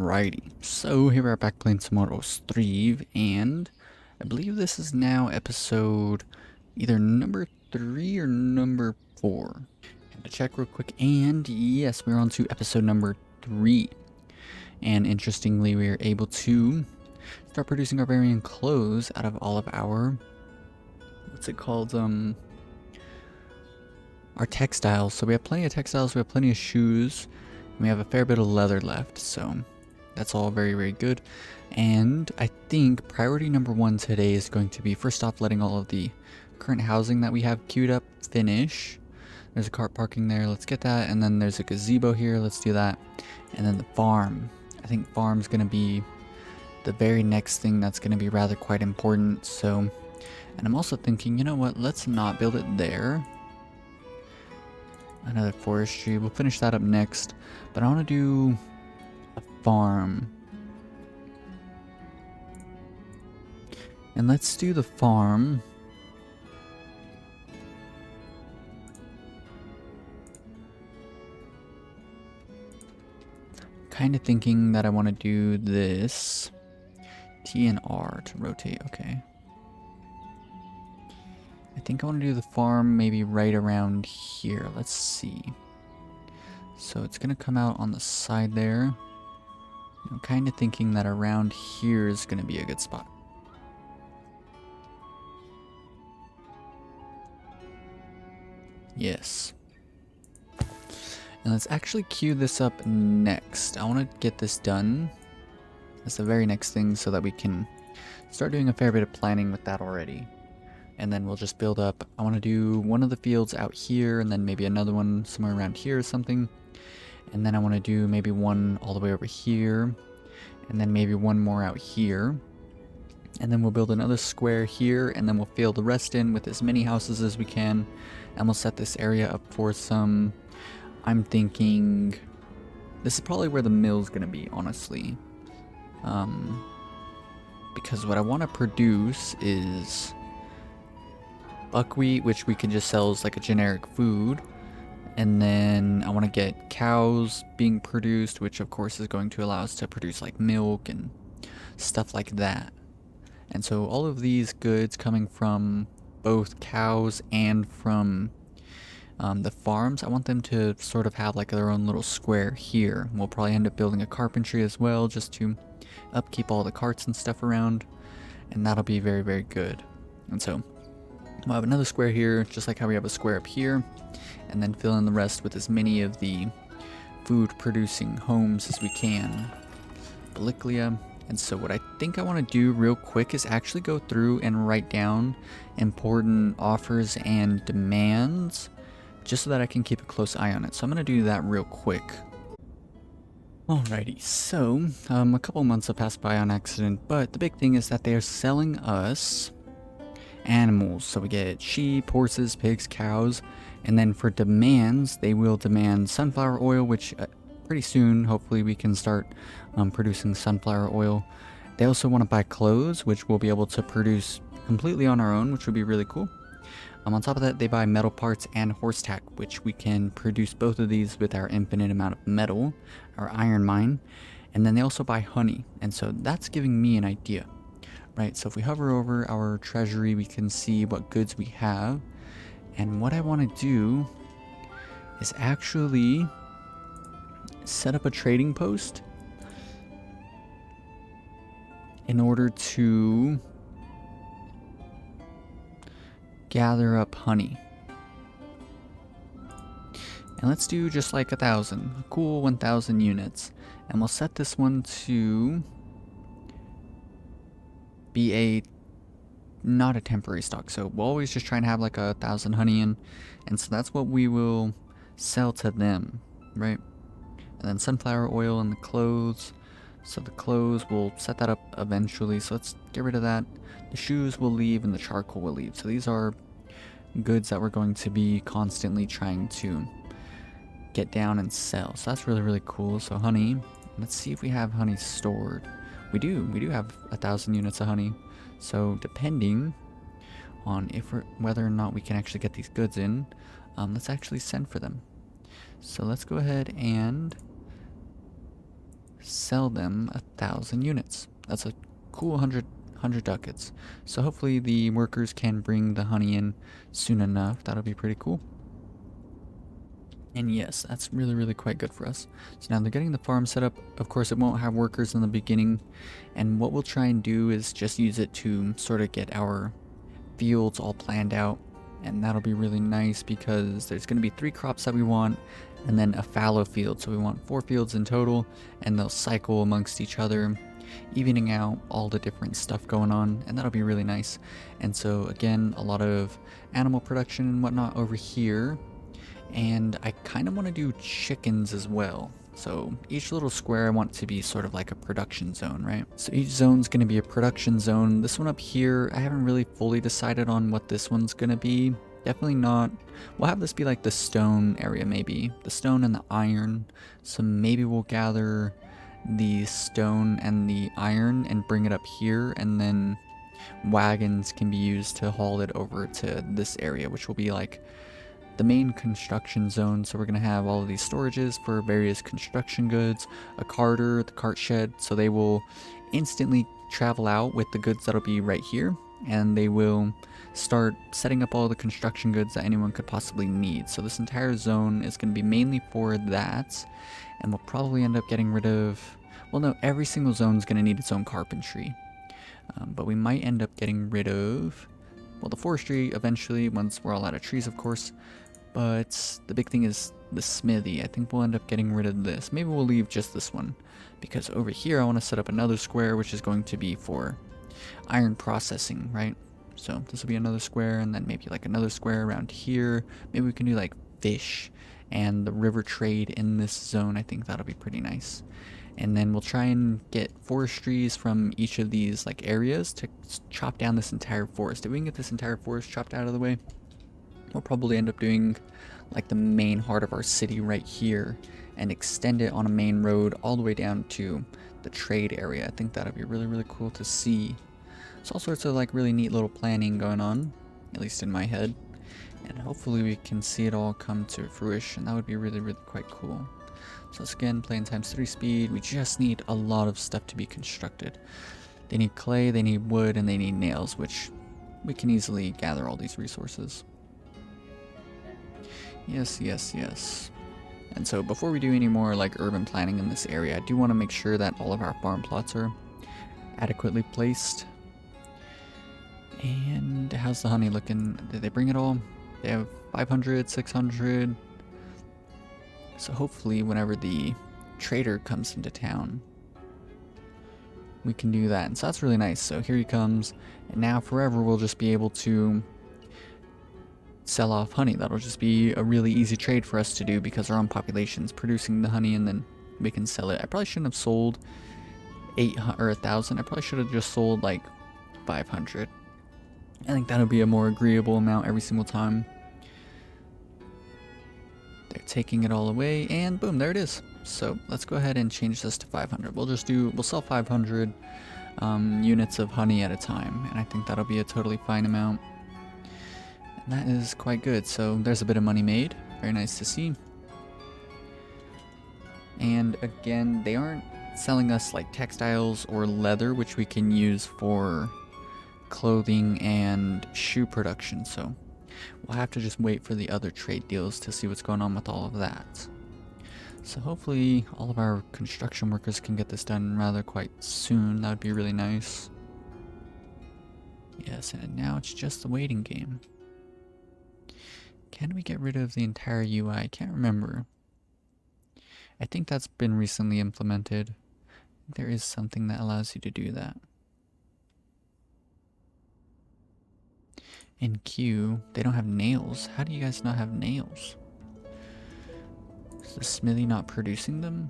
Alrighty, so here we are back playing some more Ostriv, and I believe this is now episode either number 3 or number 4. And to check real quick, and yes, we're on to episode number 3. And interestingly, we are able to start producing barbarian clothes out of all of our, what's it called, our textiles. So we have plenty of textiles, we have plenty of shoes, and we have a fair bit of leather left, so that's all very, very good. And I think priority number 1 today is going to be, first off, letting all of the current housing that we have queued up finish. There's a cart parking there, let's get that. And then there's a gazebo here, let's do that. And then the farm. I think farm's going to be the very next thing that's going to be rather quite important. So, and I'm also thinking, you know what, let's not build it there. Another forestry, we'll finish that up next. But I want to do a farm. And let's do the farm. Kind of thinking that I want to do this. T and R to rotate, okay. I think I want to do the farm maybe right around here. Let's see. So it's going to come out on the side there. I'm kind of thinking that around here is going to be a good spot. Yes. And let's actually queue this up next. I want to get this done. That's the very next thing so that we can start doing a fair bit of planning with that already. And then we'll just build up. I want to do one of the fields out here and then maybe another one somewhere around here or something. And then I want to do maybe one all the way over here. And then maybe one more out here. And then we'll build another square here, and then we'll fill the rest in with as many houses as we can. And we'll set this area up for some, I'm thinking, this is probably where the mill's going to be, honestly. Because what I want to produce is buckwheat, which we can just sell as like a generic food. And then I want to get cows being produced, which of course is going to allow us to produce like milk and stuff like that. And so all of these goods coming from both cows and from the farms, I want them to sort of have like their own little square here. We'll probably end up building a carpentry as well, just to upkeep all the carts and stuff around. And that'll be very, very good. And so we'll have another square here, just like how we have a square up here. And then fill in the rest with as many of the food producing homes as we can. Belliclia. And so what I think I want to do real quick is actually go through and write down important offers and demands, just so that I can keep a close eye on it. So I'm going to do that real quick. Alrighty, so a couple months have passed by on accident, but the big thing is that they are selling us animals. So we get sheep, horses, pigs, cows, and then for demands, they will demand sunflower oil, which pretty soon, hopefully we can start producing sunflower oil. They also want to buy clothes, which we'll be able to produce completely on our own, which would be really cool. On top of that, they buy metal parts and horse tack, which we can produce both of these with our infinite amount of metal, our iron mine. And then they also buy honey, and so that's giving me an idea, right? So if we hover over our treasury, we can see what goods we have. And what I want to do is actually set up a trading post in order to gather up honey. And let's do just like 1,000, a cool 1,000 units. And we'll set this one to be a, not a temporary stock. So we'll always just try and have like 1,000 honey in. And so that's what we will sell to them, right? And then sunflower oil and the clothes. So the clothes, we'll set that up eventually. So let's get rid of that. The shoes will leave and the charcoal will leave. So these are goods that we're going to be constantly trying to get down and sell. So that's really, really cool. So honey, let's see if we have honey stored. We do have 1,000 units of honey. So depending on whether or not we can actually get these goods in, let's actually send for them. So let's go ahead and sell them 1,000 units. That's a cool 100 ducats. So hopefully the workers can bring the honey in soon enough. That'll be pretty cool. And yes, that's really quite good for us. So now they're getting the farm set up. Of course, it won't have workers in the beginning. And what we'll try and do is just use it to sort of get our fields all planned out. And that'll be really nice because there's going to be 3 crops that we want and then a fallow field. So we want 4 fields in total, and they'll cycle amongst each other, evening out all the different stuff going on, and that'll be really nice. And so again, a lot of animal production and whatnot over here. And I kind of want to do chickens as well. So each little square I want to be sort of like a production zone, right? So each zone's going to be a production zone. This one up here, I haven't really fully decided on what this one's going to be. Definitely not. We'll have this be like the stone area maybe. The stone and the iron. So maybe we'll gather the stone and the iron and bring it up here, and then wagons can be used to haul it over to this area, which will be like the main construction zone. So we're going to have all of these storages for various construction goods, a carter, the cart shed, so they will instantly travel out with the goods that'll be right here, and they will start setting up all the construction goods that anyone could possibly need. So this entire zone is going to be mainly for that, and we'll probably end up getting rid of, well no, every single zone is going to need its own carpentry, but we might end up getting rid of, well, the forestry eventually once we're all out of trees, of course. But the big thing is the smithy. I think we'll end up getting rid of this. Maybe we'll leave just this one, because over here I want to set up another square which is going to be for iron processing, right? So this will be another square, and then maybe like another square around here. Maybe we can do like fish and the river trade in this zone. I think that'll be pretty nice. And then we'll try and get forestries from each of these like areas to chop down this entire forest. If we can get this entire forest chopped out of the way, we'll probably end up doing like the main heart of our city right here and extend it on a main road all the way down to the trade area. I think that'd be really cool to see. There's all sorts of like really neat little planning going on, at least in my head, and hopefully we can see it all come to fruition. That would be really quite cool. So let's again play in ×3 speed. We just need a lot of stuff to be constructed. They need clay, they need wood, and they need nails, which we can easily gather all these resources. Yes. And so before we do any more like urban planning in this area, I do want to make sure that all of our farm plots are adequately placed. And how's the honey looking? Did they bring it all? They have 500, 600. So hopefully whenever the trader comes into town, we can do that. And so that's really nice. So here he comes, and now forever we'll just be able to sell off honey. That'll just be a really easy trade for us to do because our own population's producing the honey, and then we can sell it. I probably shouldn't have sold 800 or 1,000. I probably should have just sold like 500. I think that'll be a more agreeable amount every single time. They're taking it all away, and boom, there it is. So let's go ahead and change this to 500. We'll sell 500 units of honey at a time, and I think that'll be a totally fine amount. And that is quite good. So there's a bit of money made. Very nice to see. And again, they aren't selling us like textiles or leather, which we can use for clothing and shoe production. So we'll have to just wait for the other trade deals to see what's going on with all of that. So hopefully all of our construction workers can get this done rather quite soon. That would be really nice. Yes, and now it's just the waiting game. Can we get rid of the entire UI? I can't remember. I think that's been recently implemented. There is something that allows you to do that. In Q, they don't have nails. How do you guys not have nails? Is the smithy not producing them?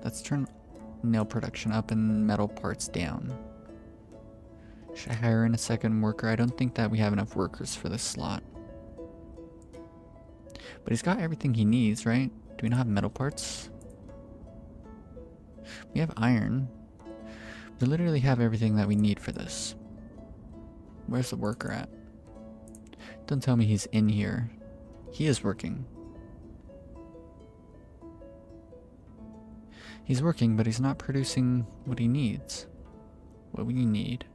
Let's turn nail production up and metal parts down. Should I hire in a second worker? I don't think that we have enough workers for this slot. But he's got everything he needs, right? Do we not have metal parts? We have iron. We literally have everything that we need for this. Where's the worker at? Don't tell me he's in here. He is working. He's working, but he's not producing what he needs. What we need.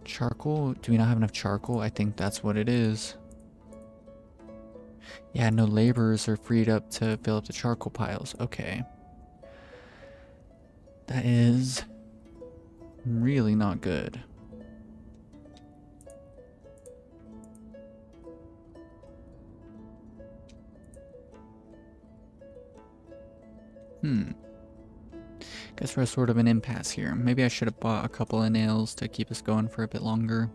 Charcoal? Do we not have enough charcoal? I think that's what it is. Yeah, no laborers are freed up to fill up the charcoal piles. Okay. That is really not good. Guess we're sort of an impasse here. Maybe I should have bought a couple of nails to keep us going for a bit longer.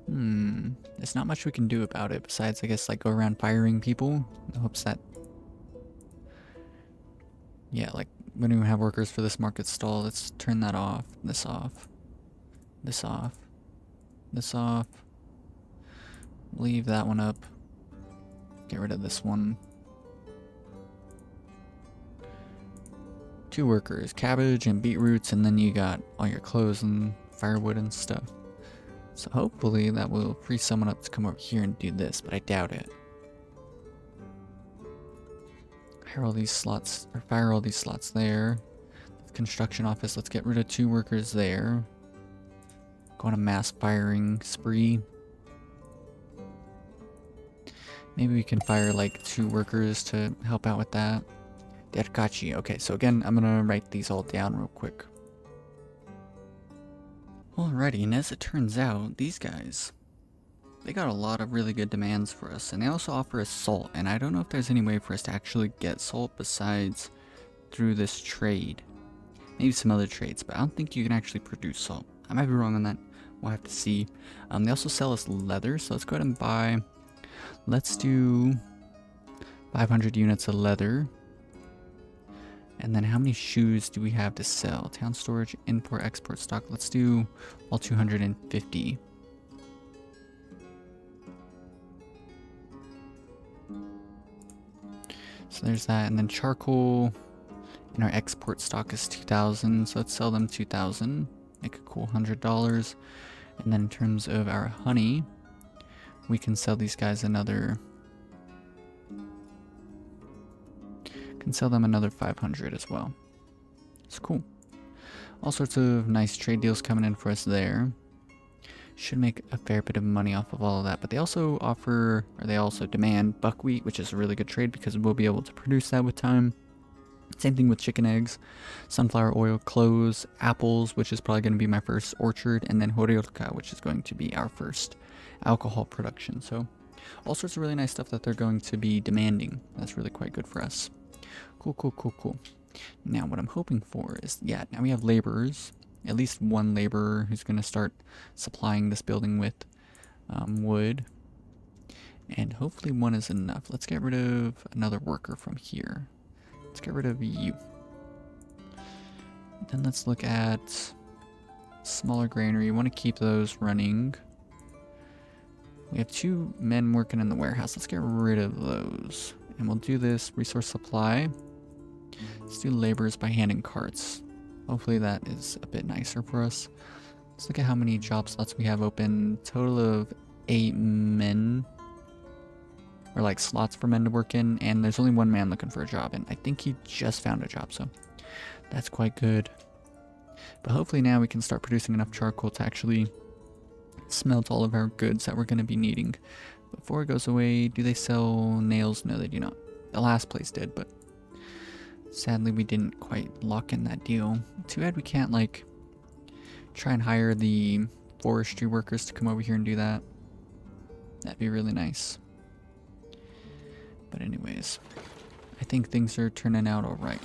There's not much we can do about it besides, I guess, like go around firing people in hopes that... Yeah, like, we don't even have workers for this market stall. Let's turn that off. This off. This off. This off. Leave that one up. Get rid of this one. 2 workers, cabbage and beetroots, and then you got all your clothes and firewood and stuff. So hopefully that will free someone up to come over here and do this, but I doubt it. Hire all these slots, or fire all these slots there. Construction office, let's get rid of 2 workers there. Go on a mass firing spree. Maybe we can fire like 2 workers to help out with that. Derkachi. Okay, so again, I'm gonna write these all down real quick. Alrighty, and as it turns out, these guys, they got a lot of really good demands for us, and they also offer us salt, and I don't know if there's any way for us to actually get salt besides through this trade. Maybe some other trades, but I don't think you can actually produce salt. I might be wrong on that. We'll have to see. They also sell us leather, so let's go ahead and buy... Let's do 500 units of leather. And then how many shoes do we have to sell? Town storage, import, export stock. Let's do all 250. So there's that. And then charcoal in our export stock is 2,000. So let's sell them 2,000. Make a cool $100. And then in terms of our honey, we can sell these guys another... Can sell them another 500 as well. It's cool. All sorts of nice trade deals coming in for us there. Should make a fair bit of money off of all of that, but they also offer, or they also demand buckwheat, which is a really good trade because we'll be able to produce that with time. Same thing with chicken eggs, sunflower oil, clothes, apples, which is probably going to be my first orchard, and then horeoka, which is going to be our first alcohol production. So all sorts of really nice stuff that they're going to be demanding. That's really quite good for us. Cool, cool, cool, cool. Now what I'm hoping for is, yeah, now we have laborers. At least one laborer who's going to start supplying this building with wood. And hopefully one is enough. Let's get rid of another worker from here. Let's get rid of you. Then let's look at smaller granary. You want to keep those running. We have 2 men working in the warehouse. Let's get rid of those. And we'll do this resource supply. Let's do laborers by hand and carts. Hopefully that is a bit nicer for us. Let's look at how many job slots we have open. Total of 8 men. Or like slots for men to work in. And there's only 1 man looking for a job. And I think he just found a job. So that's quite good. But hopefully now we can start producing enough charcoal to actually smelt all of our goods that we're going to be needing. Before it goes away, do they sell nails? No, they do not. The last place did, but sadly we didn't quite lock in that deal. Too bad we can't, like, try and hire the forestry workers to come over here and do that. That'd be really nice. But anyways, I think things are turning out alright.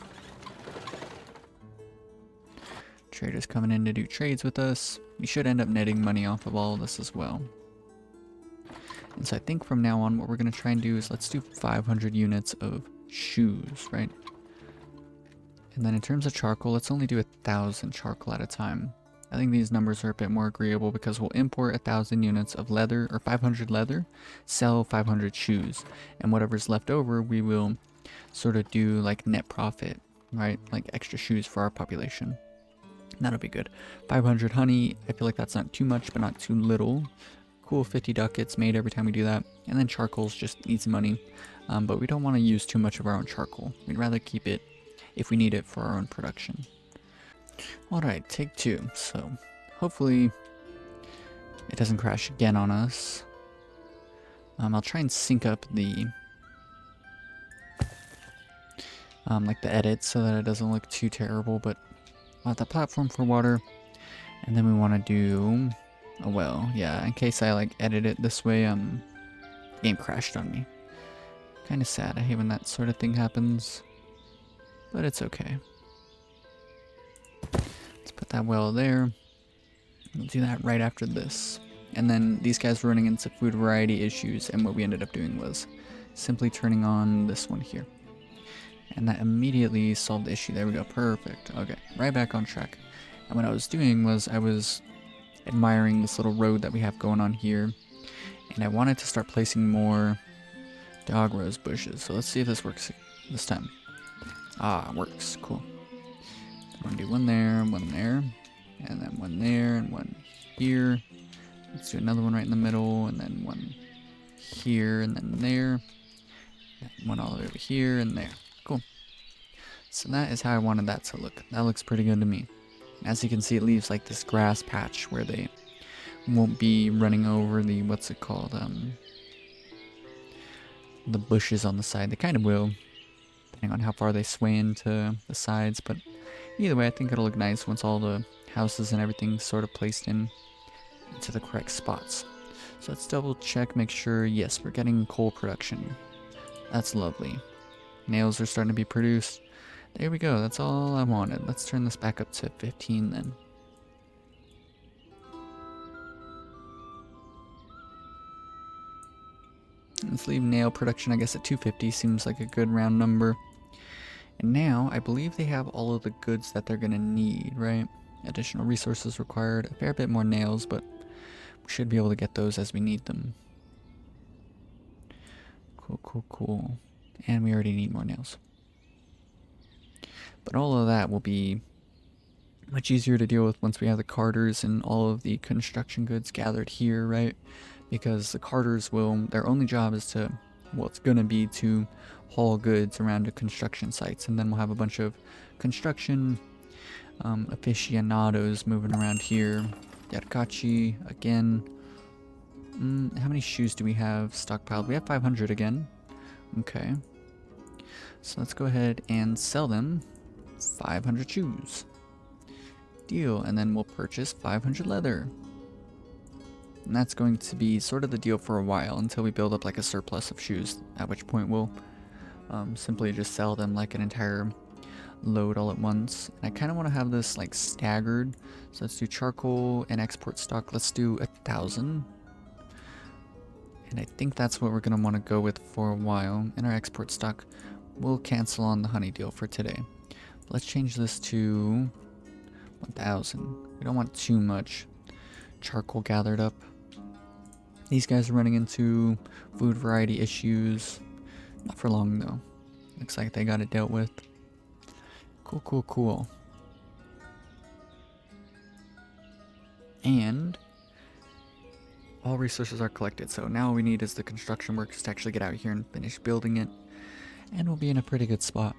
Traders coming in to do trades with us. We should end up netting money off of all of this as well. And so I think from now on what we're going to try and do is let's do 500 units of shoes, right? And then in terms of charcoal, let's only do 1,000 charcoal at a time. I think these numbers are a bit more agreeable because we'll import 1,000 units of leather, or 500 leather, sell 500 shoes. And whatever's left over, we will sort of do like net profit, right? Like extra shoes for our population. That'll be good. 500 honey, I feel like that's not too much, but not too little. Cool 50 ducats made every time we do that. And then charcoal's just easy money. But we don't want to use too much of our own charcoal. We'd rather keep it if we need it for our own production. Alright, take 2. So hopefully it doesn't crash again on us. I'll try and sync up the like the edit so that it doesn't look too terrible, but we'll have the platform for water, and then we want to do a well. Yeah, in case I like edit it this way, game crashed on me. Kind of sad. I hate when that sort of thing happens, but it's okay. Let's put that well there. We'll do that right after this. And then these guys were running into food variety issues, and what we ended up doing was simply turning on this one here. And that immediately solved the issue. There we go. Perfect. Okay, right back on track. And what I was doing was I was admiring this little road that we have going on here, and I wanted to start placing more dog rose bushes. So let's see if this works this time. Ah, it works. Cool. I'm gonna do one there, and then one there, and one here. Let's do another one right in the middle, and then one here, and then there. And one all the way over here, and there. Cool. So that is how I wanted that to look. That looks pretty good to me. As you can see, it leaves like this grass patch where they won't be running over the, what's it called, the bushes on the side. They kind of will, depending on how far they sway into the sides, but either way, I think it'll look nice once all the houses and everything sort of placed into the correct spots. So let's double check, make sure, yes, we're getting coal production. That's lovely. Nails are starting to be produced. There we go, that's all I wanted. Let's turn this back up to 15 then. Let's leave nail production, I guess, at 250. Seems like a good round number. And now, I believe they have all of the goods that they're gonna need, right? Additional resources required, a fair bit more nails, but we should be able to get those as we need them. Cool, cool, cool. And we already need more nails. But all of that will be much easier to deal with once we have the carters and all of the construction goods gathered here, right? Because the carters their only job is to, well, it's gonna be to haul goods around to construction sites, and then we'll have a bunch of construction aficionados moving around here. Yarkachi, again. How many shoes do we have stockpiled? We have 500 again. Okay. So let's go ahead and sell them 500 shoes. Deal. And then we'll purchase 500 leather. And that's going to be sort of the deal for a while until we build up like a surplus of shoes, at which point we'll simply just sell them like an entire load all at once. And I kind of want to have this like staggered. So let's do charcoal and export stock. Let's do 1,000. And I think that's what we're going to want to go with for a while. In our export stock, we'll cancel on the honey deal for today. But let's change this to 1,000. We don't want too much charcoal gathered up. These guys are running into food variety issues. Not for long though. Looks like they got it dealt with. Cool, cool, cool. And all resources are collected, so now all we need is the construction workers to actually get out here and finish building it, and we'll be in a pretty good spot.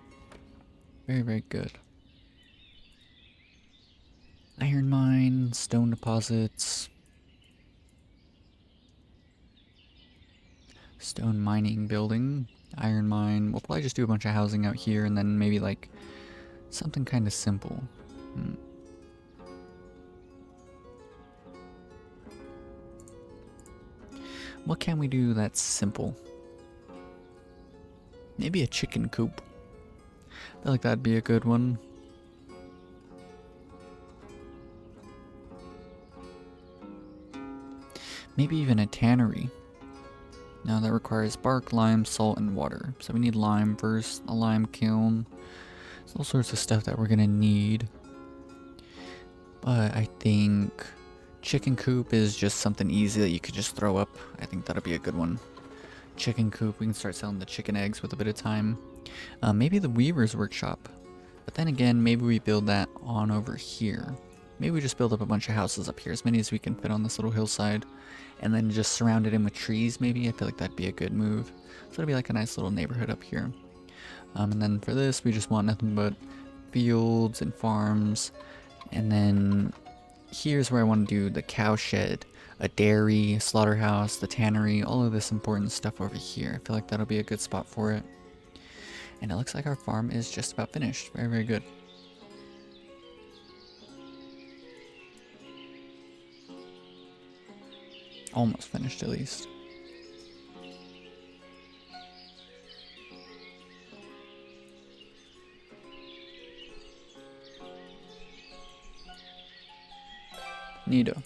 Very, very good. Iron mine, stone deposits, stone mining building, iron mine. We'll probably just do a bunch of housing out here, and then maybe like something kind of simple. What can we do that's simple? Maybe a chicken coop. I feel like that'd be a good one. Maybe even a tannery. Now that requires bark, lime, salt, and water. So we need lime first, a lime kiln. There's all sorts of stuff that we're gonna need. But I think chicken coop is just something easy that you could just throw up. I think that'll be a good one. Chicken coop, we can start selling the chicken eggs with a bit of time. Maybe the weaver's workshop. But then again, maybe we build that on over here. Maybe we just build up a bunch of houses up here, as many as we can fit on this little hillside. And then just surround it in with trees, maybe. I feel like that'd be a good move. So it'll be like a nice little neighborhood up here. And then for this, we just want nothing but fields and farms. And then here's where I want to do the cow shed, a dairy, a slaughterhouse, the tannery, all of this important stuff over here. I feel like that'll be a good spot for it. And it looks like our farm is just about finished. Very, very good. Almost finished, at least. Neato.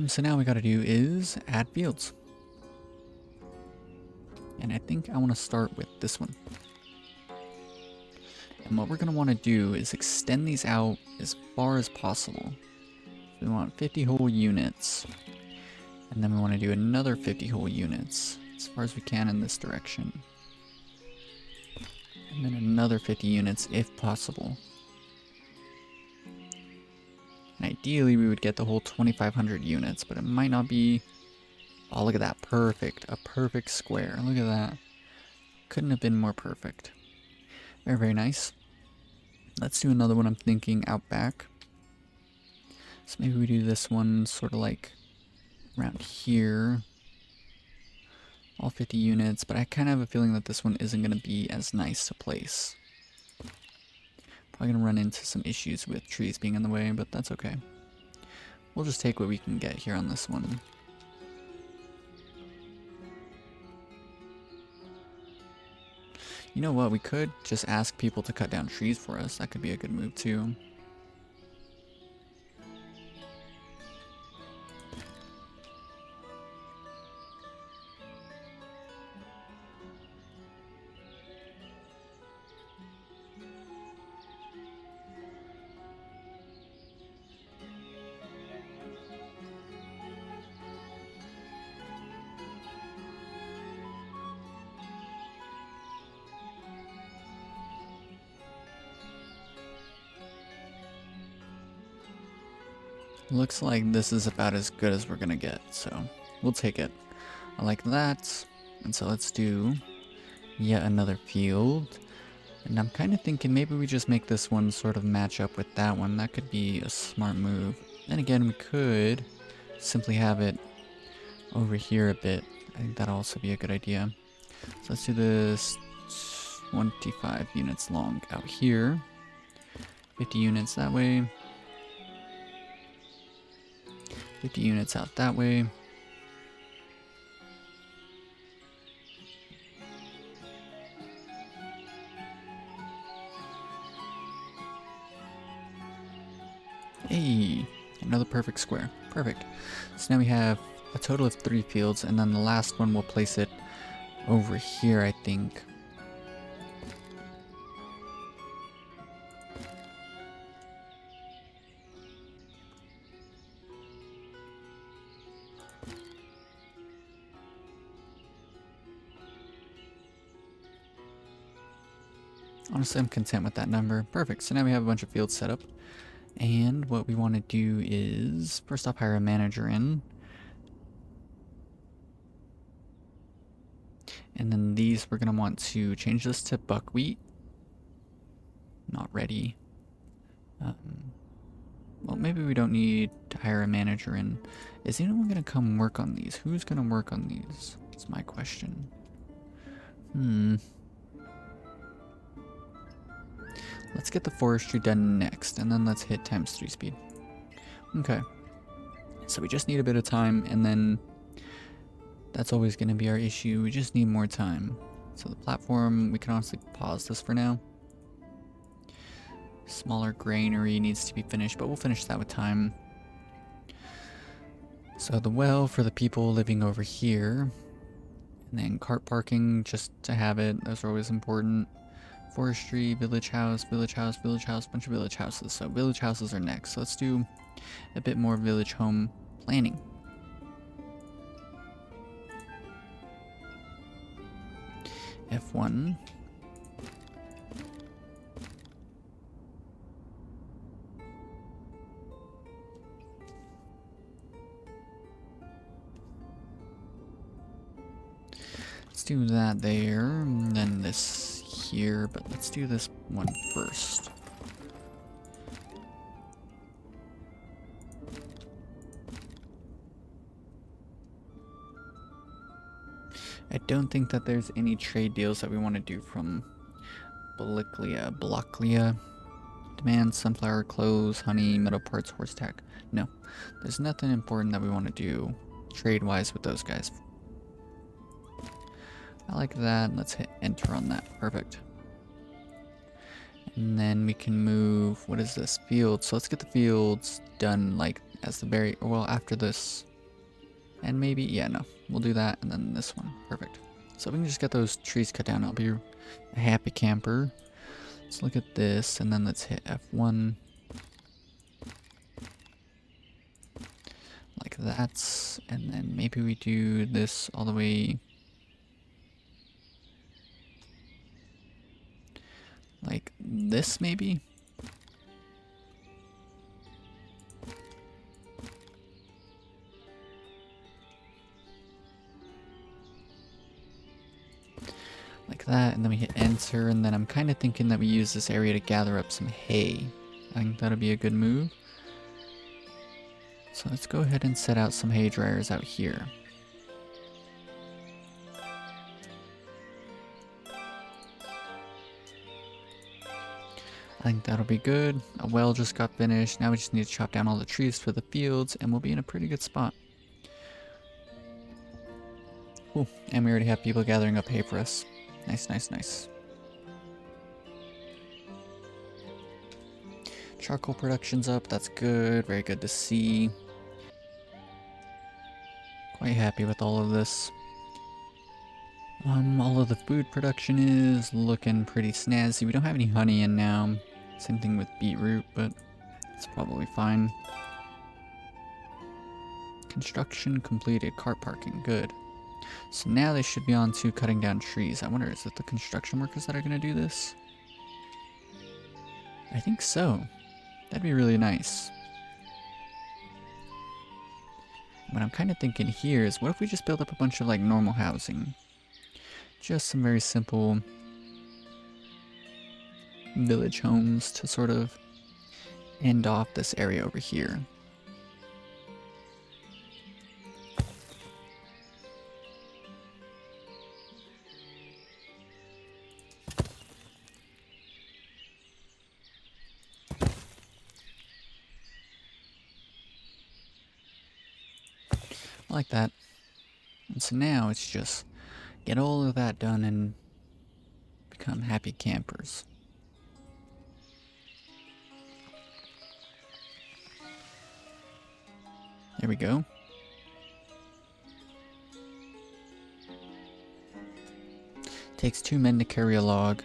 So now we gotta do is add fields. And I think I want to start with this one. And what we're gonna want to do is extend these out as far as possible. We want 50 whole units. And then we want to do another 50 whole units as far as we can in this direction. And then another 50 units if possible. And ideally we would get the whole 2,500 units, but it might not be... Oh, look at that. Perfect. A perfect square. Look at that. Couldn't have been more perfect. Very, very nice. Let's do another one I'm thinking out back. So maybe we do this one sort of like around here. All 50 units, but I kind of have a feeling that this one isn't going to be as nice to place. Probably going to run into some issues with trees being in the way, but that's okay. We'll just take what we can get here on this one. You know what, we could just ask people to cut down trees for us. That could be a good move too. Looks like this is about as good as we're gonna get, so we'll take it. I like that. And so let's do yet another field. And I'm kind of thinking maybe we just make this one sort of match up with that one. That could be a smart move. Then again, we could simply have it over here a bit. I think that'll also be a good idea. So let's do this 25 units long out here. 50 units that way. 50 units out that way. Hey, another perfect square. Perfect. So now we have a total of 3 fields, and then the last one we'll place it over here, I think. Honestly, I'm content with that number. Perfect. So now we have a bunch of fields set up. And what we want to do is, first off, hire a manager in. And then these, we're going to want to change this to buckwheat. Not ready. Well, maybe we don't need to hire a manager in. Is anyone going to come work on these? Who's going to work on these? That's my question. Let's get the forestry done next, and then let's hit ×3 speed. Okay. So we just need a bit of time, and then that's always going to be our issue. We just need more time. So the platform, we can honestly pause this for now. Smaller granary needs to be finished, but we'll finish that with time. So the well for the people living over here. And then cart parking, just to have it. Those are always important. Forestry, village house, village house, village house, bunch of village houses. So village houses are next. So let's do a bit more village home planning. F1. Let's do that there, and then this here, but let's do this one first. I don't think that there's any trade deals that we want to do from Bloklia. Demand sunflower clothes, honey, metal parts, horse tack. No, there's nothing important that we want to do trade-wise with those guys. I like that. Let's hit enter on that. Perfect. And then we can move, what is this? Fields. So let's get the fields done like as the very, well, after this. And maybe, yeah, no, we'll do that. And then this one. Perfect. So we can just get those trees cut down. I'll be a happy camper. Let's look at this, and then let's hit F1. Like that. And then maybe we do this all the way like this, maybe? Like that, and then we hit enter, and then I'm kind of thinking that we use this area to gather up some hay. I think that'll be a good move. So let's go ahead and set out some hay dryers out here. I think that'll be good. A well just got finished. Now we just need to chop down all the trees for the fields, and we'll be in a pretty good spot. Cool, and we already have people gathering up hay for us. Nice, nice, nice. Charcoal production's up, that's good, very good to see. Quite happy with all of this. All of the food production is looking pretty snazzy. We don't have any honey in now. Same thing with beetroot, but it's probably fine. Construction completed, cart parking, good. So now they should be on to cutting down trees. I wonder, is it the construction workers that are going to do this? I think so. That'd be really nice. What I'm kind of thinking here is, what if we just build up a bunch of like normal housing? Just some very simple village homes to sort of end off this area over here. Like that. And so now it's just get all of that done and become happy campers. There we go. Takes 2 men to carry a log.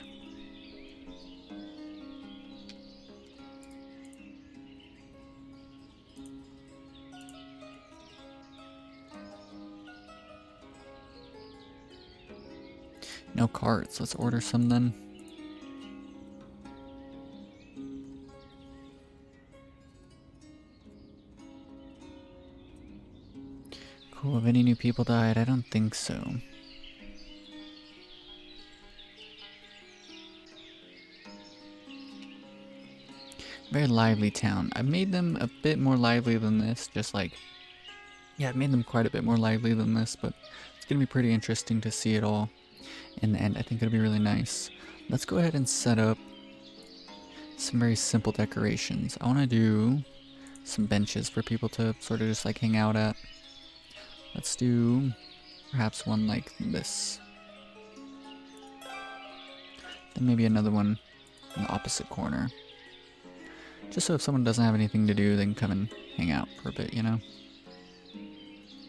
No carts, let's order some then. Cool, have any new people died? I don't think so. Very lively town. I made them a bit more lively than this, just like, yeah, I made them quite a bit more lively than this, but it's gonna be pretty interesting to see it all in the end. I think it'll be really nice. Let's go ahead and set up some very simple decorations. I want to do some benches for people to sort of just like hang out at. Let's do perhaps one like this. Then maybe another one in the opposite corner. Just so if someone doesn't have anything to do, they can come and hang out for a bit, you know?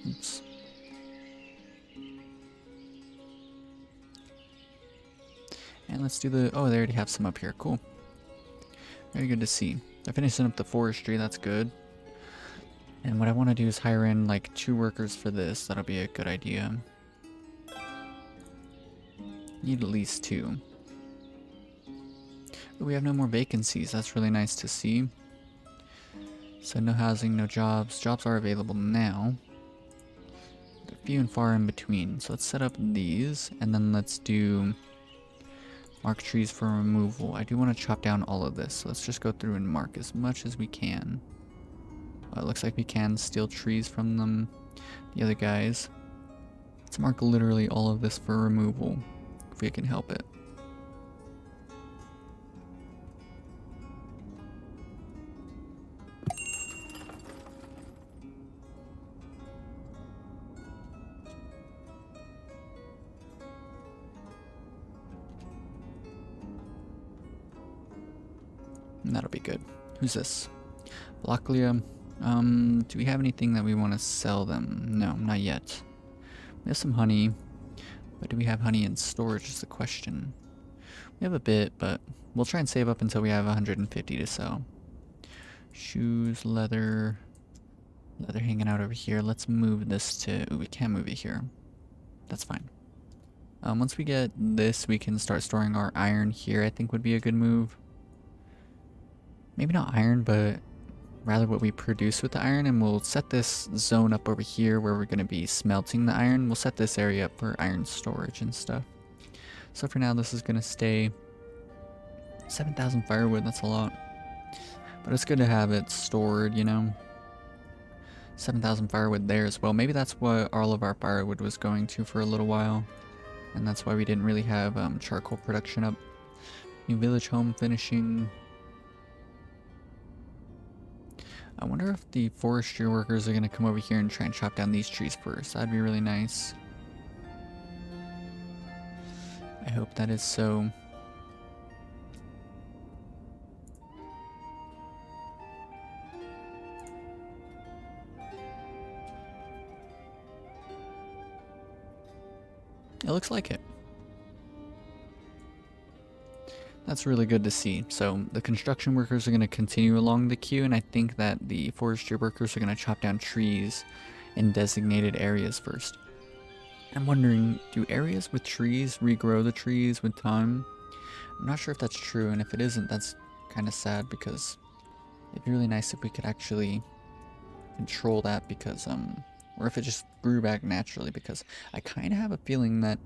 Oops. And let's do the, oh, they already have some up here, cool. Very good to see. They're finishing up the forestry, that's good. And what I want to do is hire in like 2 workers for this, that'll be a good idea. Need at least 2. But we have no more vacancies, that's really nice to see. So no housing, no jobs. Jobs are available now. few and far in between. So let's set up these, and then let's do mark trees for removal. I do want to chop down all of this, so let's just go through and mark as much as we can. It looks like we can steal trees from them, the other guys. Let's mark literally all of this for removal, if we can help it. And that'll be good. Who's this? Blocklia. Do we have anything that we want to sell them? No, not yet. We have some honey, but do we have honey in storage is the question. We have a bit, but we'll try and save up until we have 150 to sell. Shoes, leather hanging out over here. Let's move this to, ooh, we can move it here. That's fine. Once we get this, we can start storing our iron here, I think would be a good move. Maybe not iron, but rather what we produce with the iron, and we'll set this zone up over here where we're going to be smelting the iron. We'll set this area up for iron storage and stuff. So for now, this is going to stay 7,000 firewood. That's a lot, but it's good to have it stored, you know. 7,000 firewood there as well. Maybe that's what all of our firewood was going to for a little while, and that's why we didn't really have charcoal production up. New village home finishing. I wonder if the forestry workers are going to come over here and try and chop down these trees first. That'd be really nice. I hope that is so. It looks like it. That's really good to see. So the construction workers are going to continue along the queue, and I think that the forestry workers are going to chop down trees in designated areas first. I'm wondering, do areas with trees regrow the trees with time? I'm not sure if that's true, and if it isn't, that's kind of sad, because it'd be really nice if we could actually control that, because or if it just grew back naturally, because I kind of have a feeling that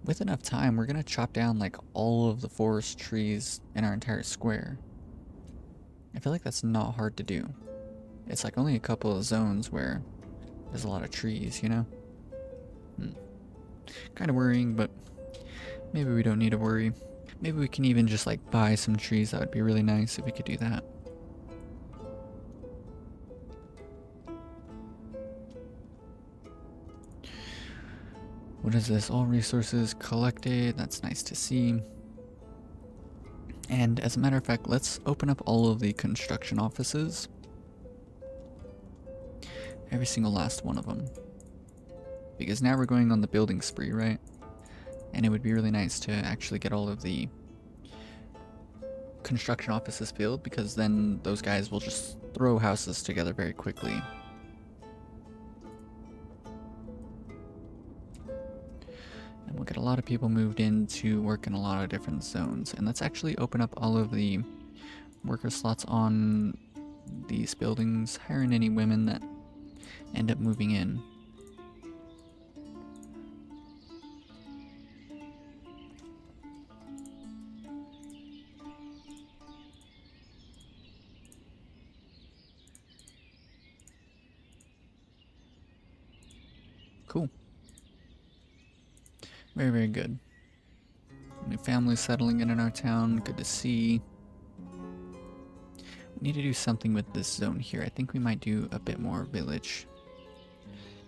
with enough time, we're gonna chop down like all of the forest trees in our entire square. I feel like that's not hard to do. It's like only a couple of zones where there's a lot of trees, you know? Kind of worrying, but maybe we don't need to worry. Maybe we can even just like buy some trees. That would be really nice if we could do that. What is this? All resources collected. That's nice to see. And as a matter of fact, let's open up all of the construction offices. Every single last one of them. Because now we're going on the building spree, right? And it would be really nice to actually get all of the construction offices filled, because then those guys will just throw houses together very quickly. And we'll get a lot of people moved in to work in a lot of different zones. And let's actually open up all of the worker slots on these buildings, hiring any women that end up moving in. Cool. Very, very good. New families settling in our town. Good to see. We need to do something with this zone here. I think we might do a bit more village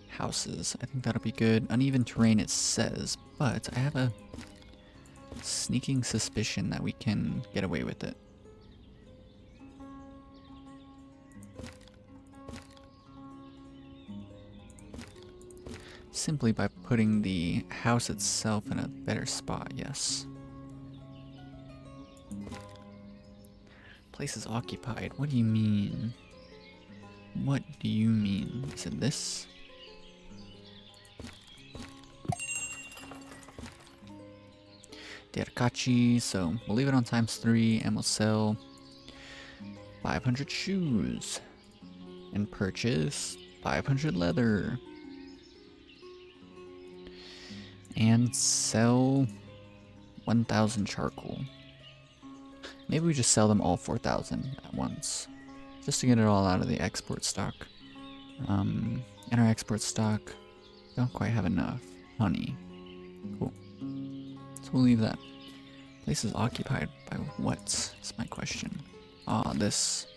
houses. I think that'll be good. Uneven terrain, it says, but I have a sneaking suspicion that we can get away with it. Simply by putting the house itself in a better spot, yes. Place is occupied. What do you mean? What do you mean? Is it this? Derkachi, so we'll leave it on ×3 and we'll sell 500 shoes and purchase 500 leather. And sell 1,000 charcoal. Maybe we just sell them all 4,000 at once. Just to get it all out of the export stock. In our export stock, don't quite have enough honey. Cool. So we'll leave that. Place is occupied by what? Is my question. Ah, this.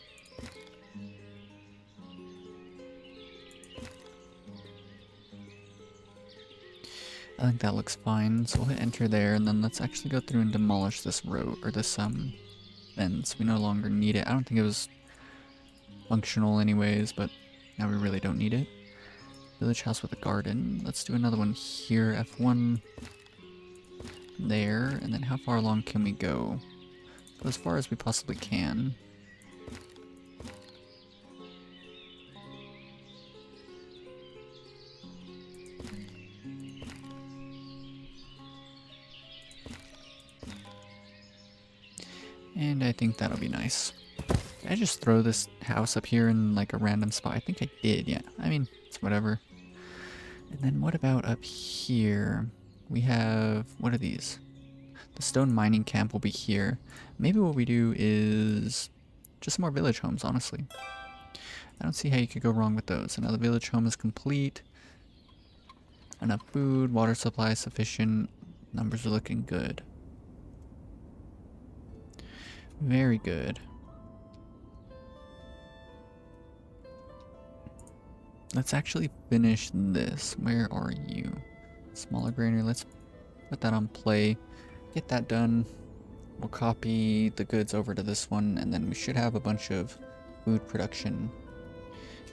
I think that looks fine, so we'll hit enter there, and then let's actually go through and demolish this road, or this, fence. We no longer need it. I don't think it was functional anyways, but now we really don't need it. Village house with a garden. Let's do another one here, F1 there, and then how far along can we go? Go as far as we possibly can. And I think that'll be nice. Did I just throw this house up here in like a random spot? I think I did, yeah. I mean, it's whatever. And then what about up here? We have, what are these? The stone mining camp will be here. Maybe what we do is just more village homes, honestly. I don't see how you could go wrong with those. Another village home is complete. Enough food, water supply sufficient. Numbers are looking good. Very good. Let's actually finish this. Where are you? Smaller granary. Let's put that on play. Get that done. We'll copy the goods over to this one, and then we should have a bunch of food production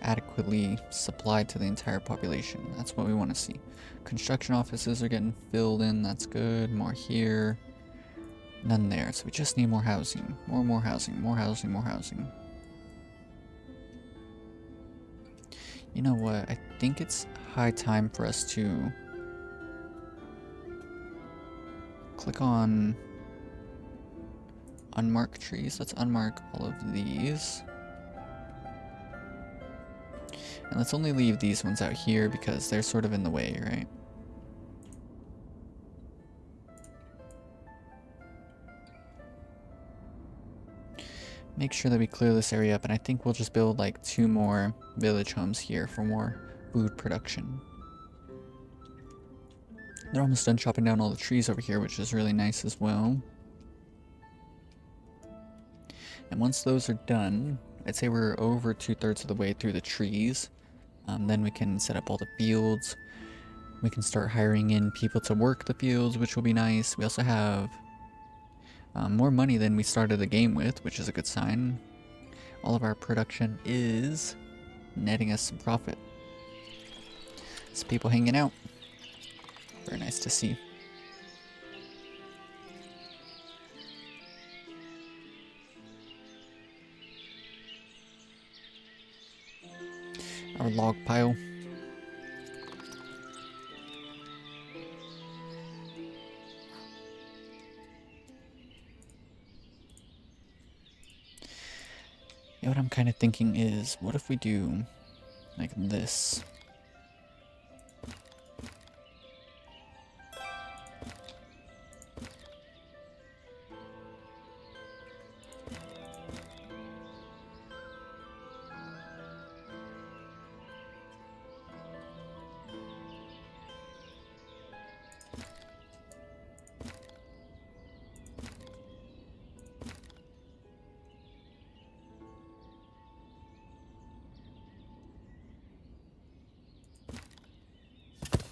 adequately supplied to the entire population. That's what we want to see. Construction offices are getting filled in. That's good. More here. None there. So we just need more housing. More housing. More housing. More housing. You know what? I think it's high time for us to click on unmark trees. Let's unmark all of these. And let's only leave these ones out here because they're sort of in the way, right? Make sure that we clear this area up, and I think we'll just build like 2 more village homes here for more food production. They're almost done chopping down all the trees over here, which is really nice as well. And once those are done, I'd say we're over 2/3 of the way through the trees. Then we can set up all the fields. We can start hiring in people to work the fields, which will be nice. We also have more money than we started the game with, which is a good sign. All of our production is netting us some profit. Some people hanging out. Very nice to see. Our log pile. Yeah, what I'm kind of thinking is, what if we do like this?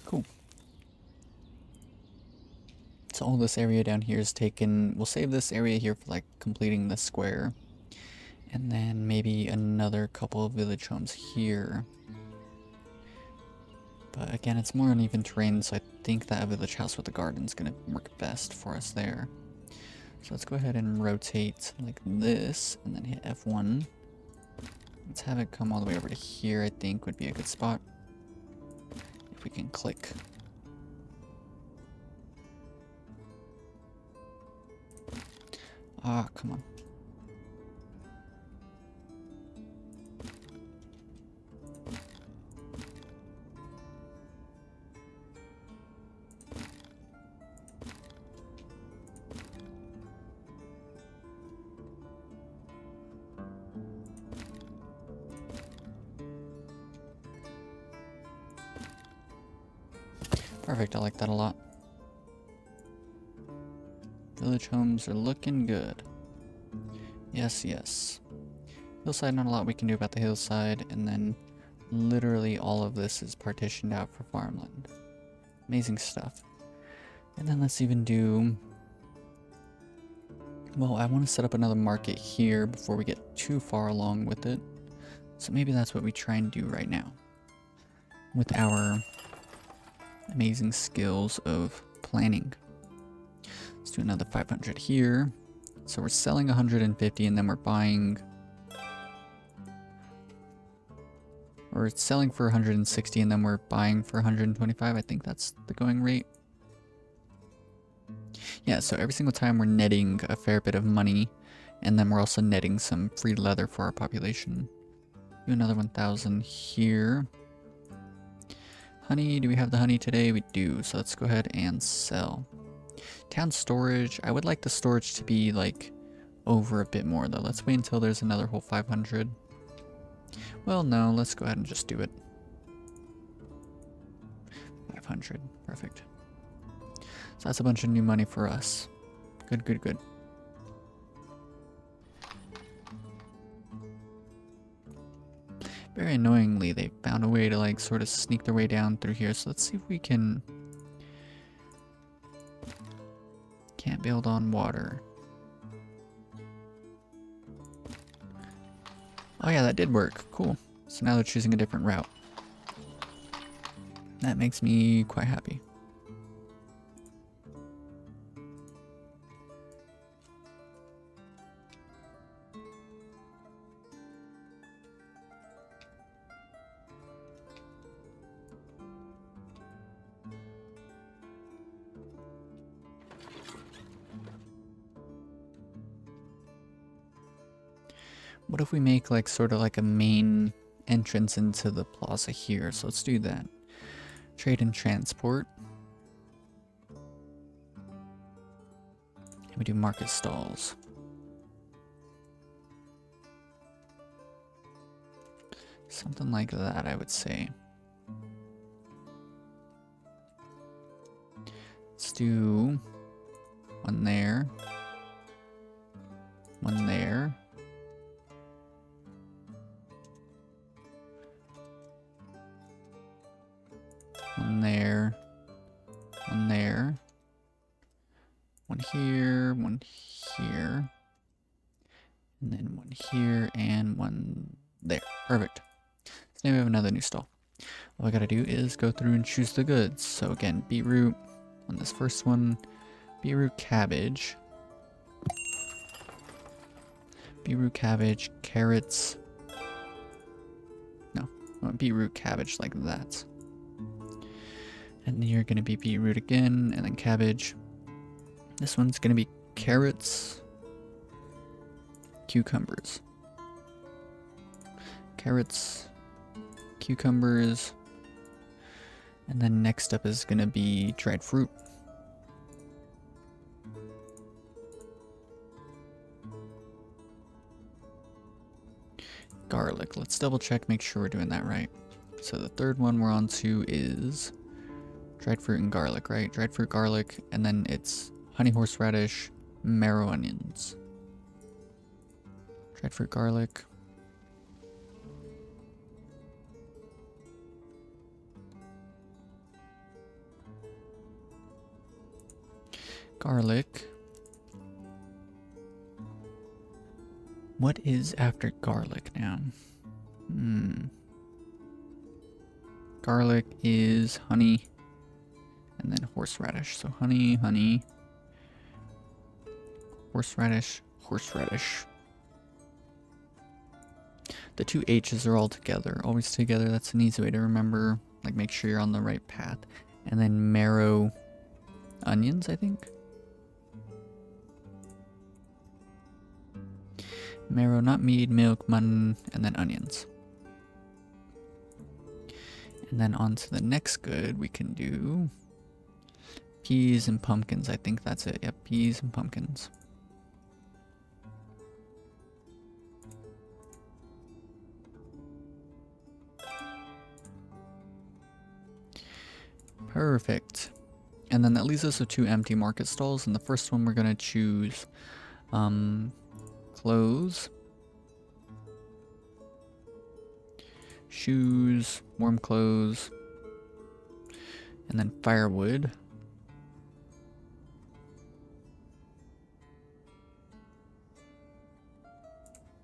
Cool. So all this area down here is taken. We'll save this area here for like completing the square. And then maybe another couple of village homes here. But again, it's more uneven terrain, so I think that a village house with a garden is going to work best for us there. So let's go ahead and rotate like this, and then hit F1. Let's have it come all the way over to here, I think would be a good spot. If we can click. Ah, come on. Perfect, I like that a lot. Village homes are looking good. Yes, yes. Hillside, not a lot we can do about the hillside, and then literally all of this is partitioned out for farmland. Amazing stuff. And then let's even do... Well, I want to set up another market here before we get too far along with it. So maybe that's what we try and do right now. With our amazing skills of planning. Let's do another 500 here. So we're selling 150 and then we're buying... Or it's selling for 160 and then we're buying for 125. I think that's the going rate. Yeah, so every single time we're netting a fair bit of money, and then we're also netting some free leather for our population. Do another 1,000 here. Honey, do we have the honey today? We do, so let's go ahead and sell. Town storage, I would like the storage to be like over a bit more though. Let's wait until there's another whole 500. Well, no, let's go ahead and just do it. 500, perfect. So that's a bunch of new money for us. Good, good, good. Very annoyingly, they found a way to like sort of sneak their way down through here. So let's see if we can... Can't build on water. Oh yeah, that did work. Cool. So now they're choosing a different route. That makes me quite happy. What if we make like sort of like a main entrance into the plaza here? So let's do that. Trade and transport. And we do market stalls. Something like that, I would say. Let's do one there. One there. One there, one there, one here, and then one here, and one there. Perfect. So now we have another new stall. All I gotta do is go through and choose the goods. So again, beetroot on this first one, beetroot cabbage, carrots. No, I want beetroot cabbage like that. And then you're going to be beetroot again, and then cabbage. This one's going to be carrots, cucumbers. Carrots, cucumbers. And then next up is going to be dried fruit. Garlic. Let's double check, make sure we're doing that right. So the third one we're on to is... dried fruit and garlic, right? Dried fruit, garlic, and then it's honey horseradish, marrow onions. Dried fruit, garlic. Garlic. What is after garlic now? Garlic is honey. And then horseradish. So honey, honey. Horseradish, horseradish. The two H's are all together. Always together. That's an easy way to remember. Like, make sure you're on the right path. And then marrow onions, I think. Marrow, not mead, milk, mutton, and then onions. And then on to the next good, we can do peas and pumpkins. I think that's it. Yep, peas and pumpkins. Perfect. And then that leaves us with 2 empty market stalls. And the first one we're going to choose clothes, shoes, warm clothes, and then firewood.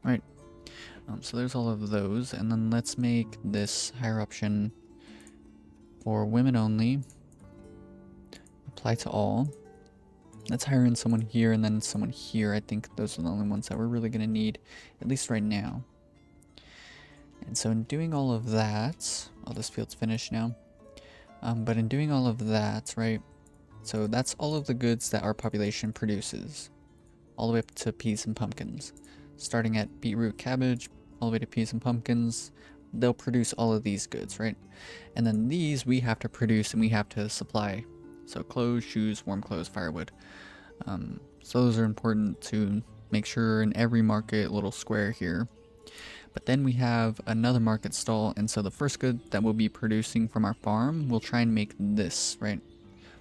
Right. So there's all of those. And then let's make this higher option for women only. Apply to all. Let's hire in someone here and then someone here. I think those are the only ones that we're really going to need, at least right now. And so in doing all of that, oh, this field's finished now. But in doing all of that, right, so that's all of the goods that our population produces, all the way up to peas and pumpkins. Starting at beetroot, cabbage, all the way to peas and pumpkins, they'll produce all of these goods, right? And then these we have to produce and we have to supply. So clothes, shoes, warm clothes, firewood. So those are important to make sure in every market little square here. But then we have another market stall, and so the first good that we'll be producing from our farm, we'll try and make this, right?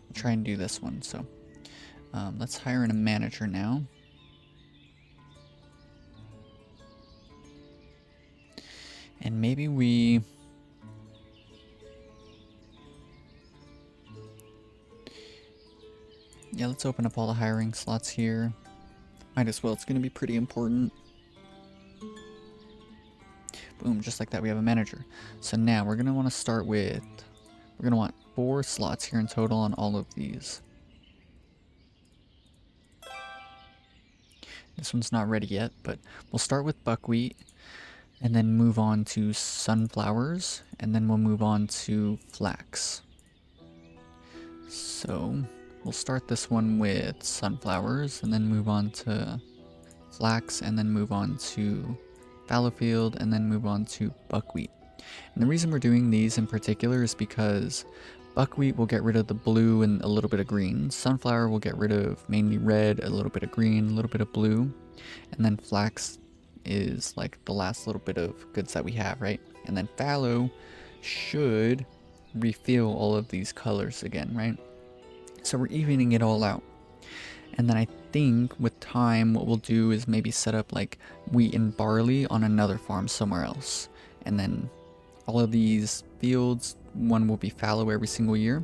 We'll try and do this one. So let's hire in a manager now. And maybe we... yeah, let's open up all the hiring slots here. Might as well, it's going to be pretty important. Boom, just like that we have a manager. So now we're going to want to start with... we're going to want 4 slots here in total on all of these. This one's not ready yet, but we'll start with buckwheat. And then move on to sunflowers. And then we'll move on to flax. So... we'll start this one with sunflowers and then move on to flax and then move on to fallow field and then move on to buckwheat. And the reason we're doing these in particular is because buckwheat will get rid of the blue and a little bit of green. Sunflower will get rid of mainly red, a little bit of green, a little bit of blue. And then flax is like the last little bit of goods that we have, right? And then fallow should refill all of these colors again, right? So we're evening it all out. And then I think with time what we'll do is maybe set up like wheat and barley on another farm somewhere else. And then all of these fields, one will be fallow every single year.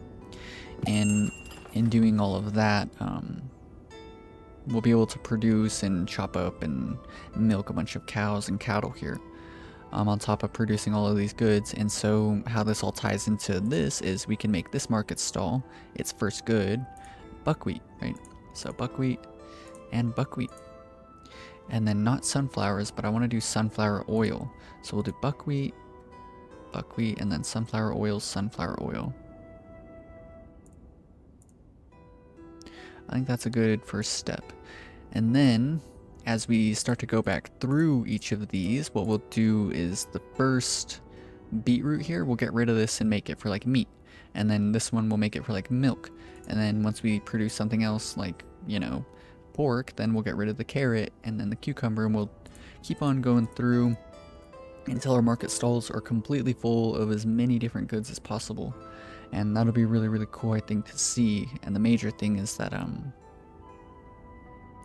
And in doing all of that, we'll be able to produce and chop up and milk a bunch of cows and cattle here. On top of producing all of these goods. And so how this all ties into this is we can make this market stall its first good buckwheat, right? So buckwheat and buckwheat. And then not sunflowers, but I want to do sunflower oil. So we'll do buckwheat, buckwheat, and then sunflower oil, sunflower oil. I think that's a good first step. And then as we start to go back through each of these, what we'll do is the first beetroot here, we'll get rid of this and make it for like meat. And then this one we'll make it for like milk. And then once we produce something else like, you know, pork, then we'll get rid of the carrot and then the cucumber, and we'll keep on going through until our market stalls are completely full of as many different goods as possible. And that'll be really, really cool, I think, to see. And the major thing is that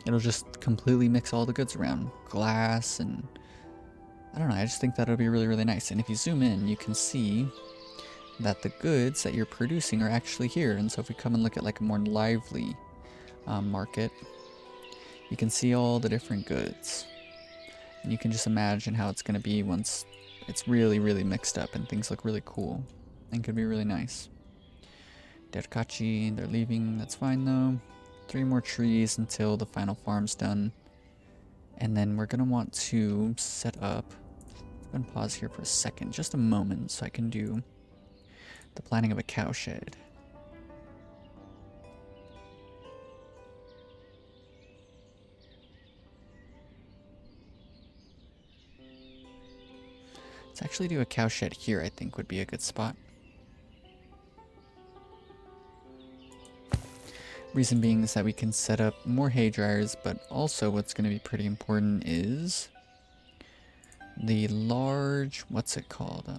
it'll just completely mix all the goods around. Glass and... I don't know, I just think that'll be really, really nice. And if you zoom in, you can see that the goods that you're producing are actually here. And so if we come and look at like a more lively market, you can see all the different goods. And you can just imagine how it's going to be once it's really, really mixed up and things look really cool. And could be really nice. Derkachi, they're leaving, that's fine though. 3 more trees until the final farm's done. And then we're going to want to set up... I'm going to pause here for a second, just a moment, so I can do the planning of a cow shed. Let's actually do a cow shed here, I think would be a good spot. Reason being is that we can set up more hay dryers, but also what's going to be pretty important is the large, what's it called?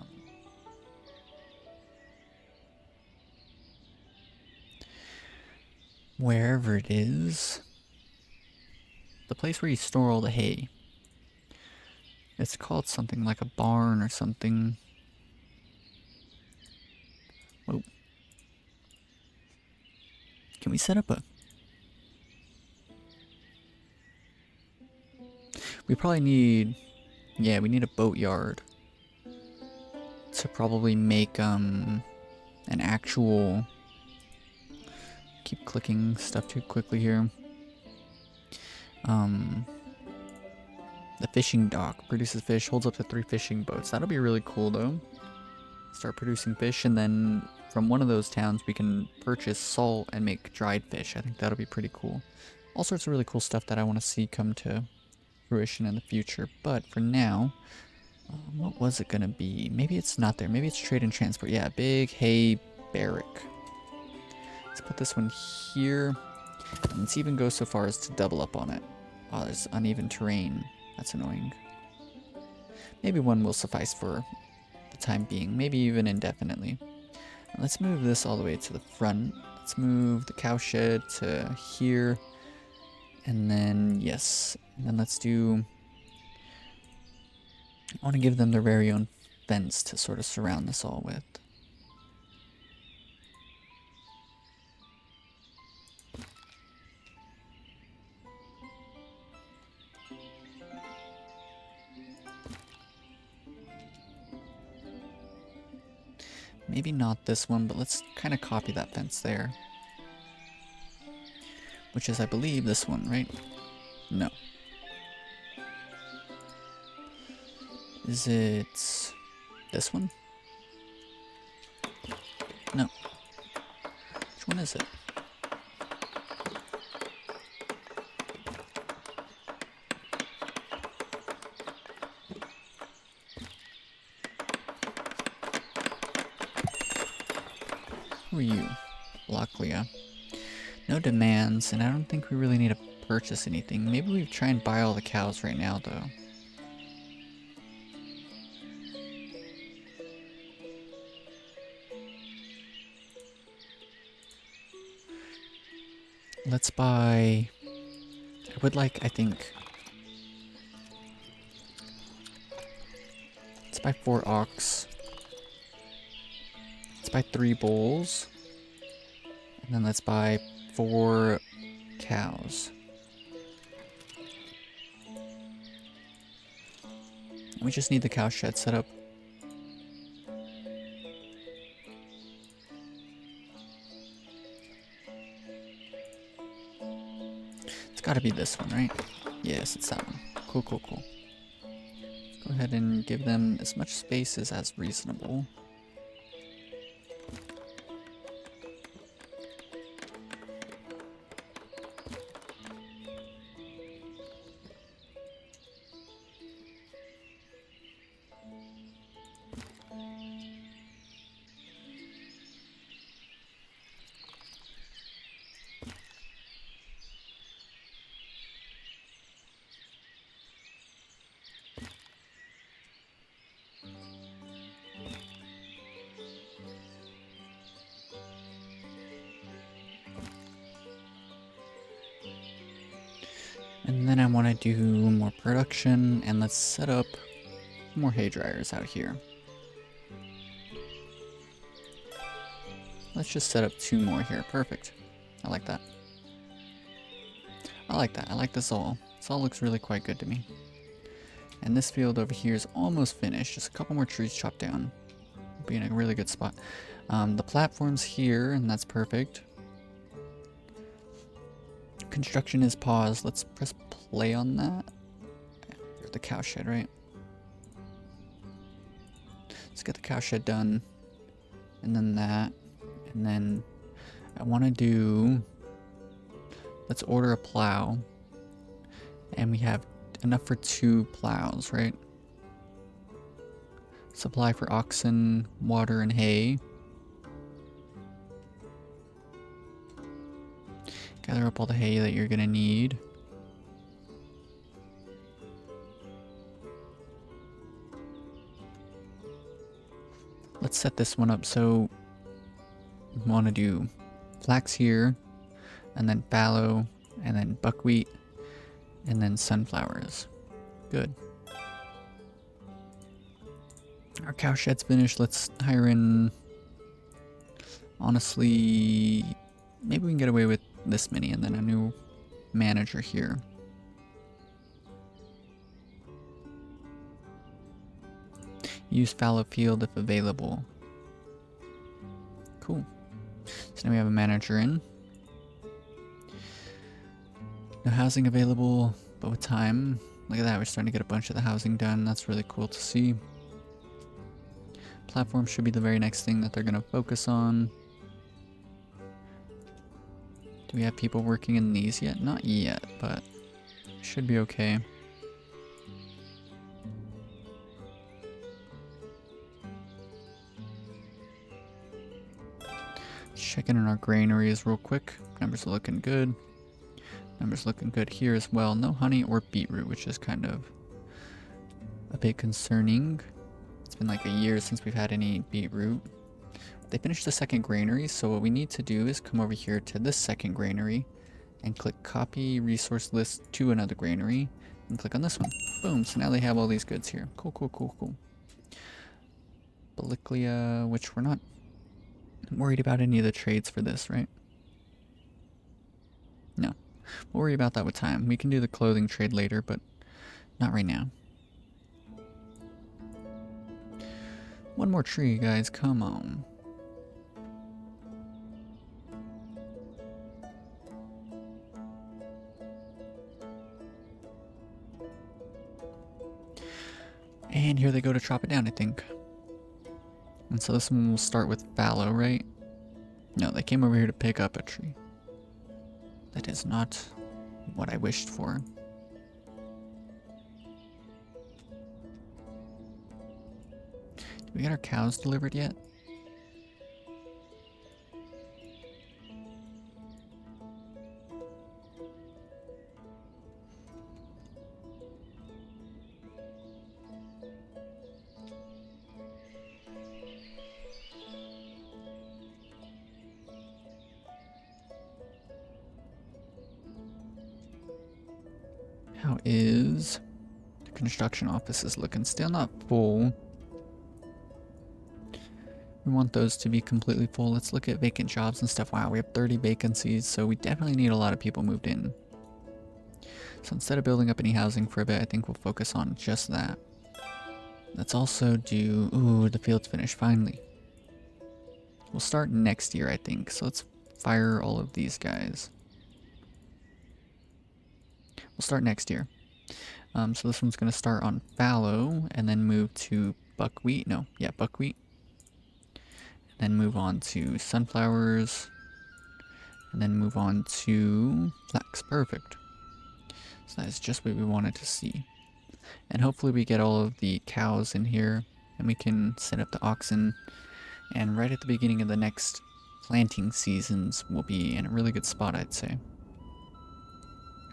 wherever it is. The place where you store all the hay. It's called something like a barn or something. Whoa. Can we set up a... We probably need... Yeah, we need a boatyard. To probably make, an actual... Keep clicking stuff too quickly here. The fishing dock produces fish, holds up to 3 fishing boats. That'll be really cool though. Start producing fish, and then from one of those towns we can purchase salt and make dried fish. I think that'll be pretty cool. All sorts of really cool stuff that I want to see come to fruition in the future. But for now, what was it gonna be? Maybe it's not there. Maybe it's trade and transport. Yeah, big hay barrack. Let's put this one here. And let's even go so far as to double up on it. Oh, there's uneven terrain. That's annoying. Maybe one will suffice for the time being. Maybe even indefinitely. Let's move this all the way to the front. Let's move the cow shed to here. And then, yes. And then let's do... I want to give them their very own fence to sort of surround this all with. Maybe not this one, but let's kind of copy that fence there. Which is, I believe, this one, right? No. Is it this one? No. Which one is it? Who are you? Locklia. No demands, and I don't think we really need to purchase anything. Maybe we try and buy all the cows right now, though. Let's buy... I would like, I think... Let's buy 4 ox. Let's buy 3 bulls. And then let's buy 4 cows. We just need the cow shed set up. It's gotta be this one, right? Yes, it's that one. Cool, cool, cool. Let's go ahead and give them as much space as reasonable. And then I want to do more production, and let's set up more hay dryers out here. Let's just set up 2 more here. Perfect. I like that. I like that. I like this all. This all looks really quite good to me. And this field over here is almost finished. Just a couple more trees chopped down. We'll be in a really good spot. The platform's here, and that's perfect. Construction is paused. Let's press play on that. The cow shed, right? Let's get the cow shed done. And then that. And then I want to do... Let's order a plow. And we have enough for 2 plows, right? Supply for oxen, water, and hay. Gather up all the hay that you're gonna need. Let's set this one up. So we want to do flax here, and then fallow, and then buckwheat, and then sunflowers. Good. Our cow shed's finished. Let's hire in, honestly, maybe we can get away with this many and then a new manager here. Use fallow field if available. Cool. So now we have a manager in. No housing available, but with time. Look at that, we're starting to get a bunch of the housing done. That's really cool to see. Platform should be the very next thing that they're going to focus on. Do we have people working in these yet? Not yet, but should be okay. Checking in our granaries real quick. Numbers are looking good. Numbers looking good here as well. No honey or beetroot, which is kind of a bit concerning. It's been like a year since we've had any beetroot. They finished the second granary, so what we need to do is come over here to this second granary and click copy resource list to another granary and click on this one. Boom, so now they have all these goods here. Cool, cool, cool, cool. Belliclia, which we're not worried about any of the trades for this, right? No. We'll worry about that with time. We can do the clothing trade later, but not right now. One more tree, guys. Come on. And here they go to chop it down, I think. And so this one will start with fallow, right? No, they came over here to pick up a tree. That is not what I wished for. Did we get our cows delivered yet? How is the construction offices looking? Still not full. We want those to be completely full. Let's look at vacant jobs and stuff. Wow, we have 30 vacancies, so we definitely need a lot of people moved in. So instead of building up any housing for a bit, I think we'll focus on just that. Let's also do... Ooh, the field's finished, finally. We'll start next year, I think. So let's fire all of these guys. We'll start next year. So this one's going to start on fallow and then move to buckwheat. No, yeah, buckwheat. And then move on to sunflowers. And then move on to flax. Perfect. So that's just what we wanted to see. And hopefully we get all of the cows in here and we can set up the oxen. And right at the beginning of the next planting seasons, we'll be in a really good spot, I'd say.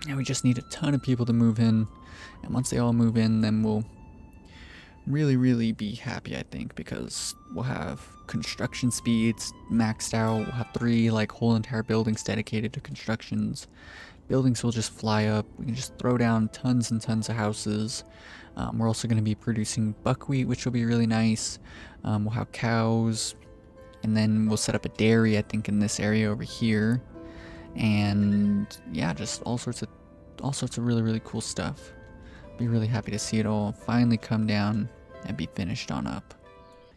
And we just need a ton of people to move in. And once they all move in, then we'll really be happy, I think, because we'll have construction speeds maxed out. We'll have 3 like whole entire buildings dedicated to constructions. Buildings will just fly up. We can just throw down tons and tons of houses. We're also going to be producing buckwheat, which will be really nice. We'll have cows, and then we'll set up a dairy, I think, in this area over here. And yeah, just all sorts of really cool stuff. Be really happy to see it all finally come down and be finished on up.